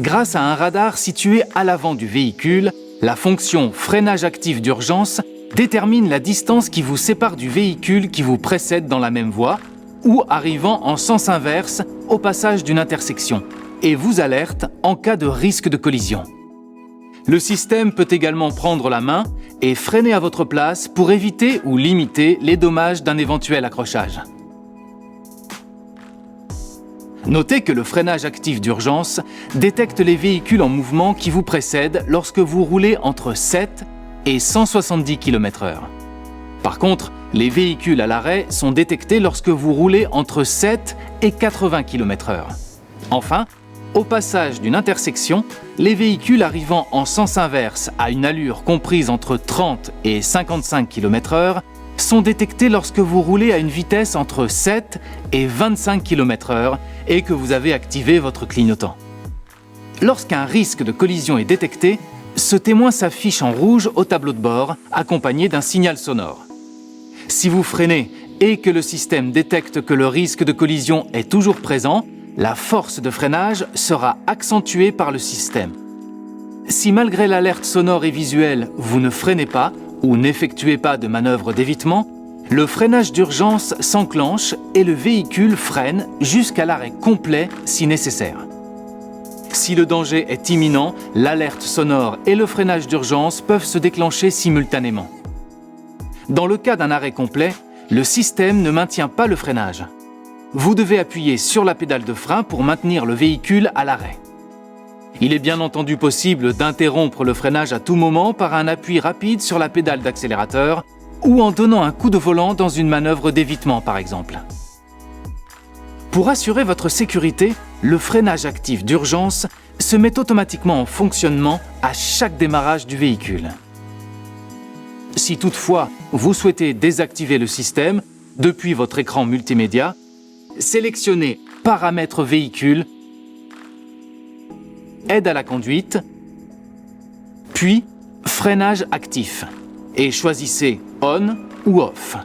Grâce à un radar situé à l'avant du véhicule, la fonction freinage actif d'urgence détermine la distance qui vous sépare du véhicule qui vous précède dans la même voie ou arrivant en sens inverse au passage d'une intersection et vous alerte en cas de risque de collision. Le système peut également prendre la main et freiner à votre place pour éviter ou limiter les dommages d'un éventuel accrochage. Notez que le freinage actif d'urgence détecte les véhicules en mouvement qui vous précèdent lorsque vous roulez entre 7 et 170 km/h. Par contre, les véhicules à l'arrêt sont détectés lorsque vous roulez entre 7 et 80 km/h. Enfin, au passage d'une intersection, les véhicules arrivant en sens inverse à une allure comprise entre 30 et 55 km/h sont détectés lorsque vous roulez à une vitesse entre 7 et 25 km/h et que vous avez activé votre clignotant. Lorsqu'un risque de collision est détecté, ce témoin s'affiche en rouge au tableau de bord, accompagné d'un signal sonore. Si vous freinez et que le système détecte que le risque de collision est toujours présent, la force de freinage sera accentuée par le système. Si malgré l'alerte sonore et visuelle, vous ne freinez pas ou n'effectuez pas de manœuvre d'évitement, le freinage d'urgence s'enclenche et le véhicule freine jusqu'à l'arrêt complet si nécessaire. Si le danger est imminent, l'alerte sonore et le freinage d'urgence peuvent se déclencher simultanément. Dans le cas d'un arrêt complet, le système ne maintient pas le freinage. Vous devez appuyer sur la pédale de frein pour maintenir le véhicule à l'arrêt. Il est bien entendu possible d'interrompre le freinage à tout moment par un appui rapide sur la pédale d'accélérateur ou en donnant un coup de volant dans une manœuvre d'évitement par exemple. Pour assurer votre sécurité, le freinage actif d'urgence se met automatiquement en fonctionnement à chaque démarrage du véhicule. Si toutefois vous souhaitez désactiver le système depuis votre écran multimédia, sélectionnez Paramètres véhicule, Aide à la conduite, puis Freinage actif et choisissez On ou Off.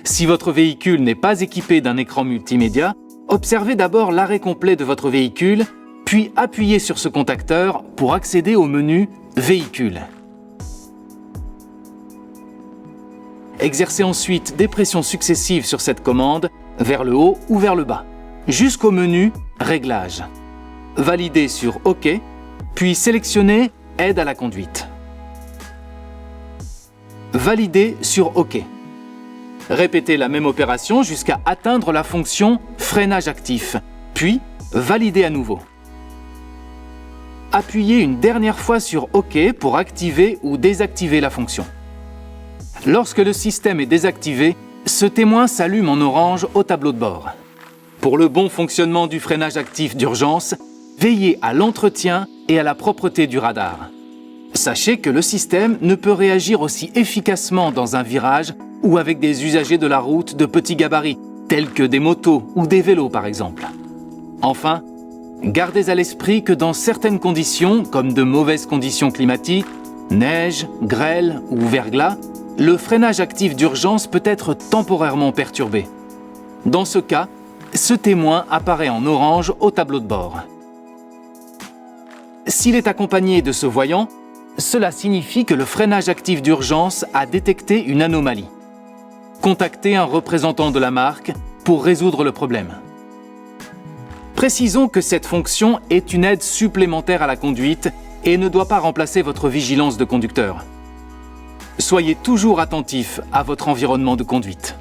Si votre véhicule n'est pas équipé d'un écran multimédia, observez d'abord l'arrêt complet de votre véhicule, puis appuyez sur ce contacteur pour accéder au menu Véhicule. Exercez ensuite des pressions successives sur cette commande, vers le haut ou vers le bas, jusqu'au menu Réglages. Validez sur OK, puis sélectionnez Aide à la conduite. Validez sur OK. Répétez la même opération jusqu'à atteindre la fonction Freinage actif, puis validez à nouveau. Appuyez une dernière fois sur OK pour activer ou désactiver la fonction. Lorsque le système est désactivé, ce témoin s'allume en orange au tableau de bord. Pour le bon fonctionnement du freinage actif d'urgence, veillez à l'entretien et à la propreté du radar. Sachez que le système ne peut réagir aussi efficacement dans un virage ou avec des usagers de la route de petits gabarits, tels que des motos ou des vélos par exemple. Enfin, gardez à l'esprit que dans certaines conditions, comme de mauvaises conditions climatiques, neige, grêle ou verglas, le freinage actif d'urgence peut être temporairement perturbé. Dans ce cas, ce témoin apparaît en orange au tableau de bord. S'il est accompagné de ce voyant, cela signifie que le freinage actif d'urgence a détecté une anomalie. Contactez un représentant de la marque pour résoudre le problème. Précisons que cette fonction est une aide supplémentaire à la conduite et ne doit pas remplacer votre vigilance de conducteur. Soyez toujours attentif à votre environnement de conduite.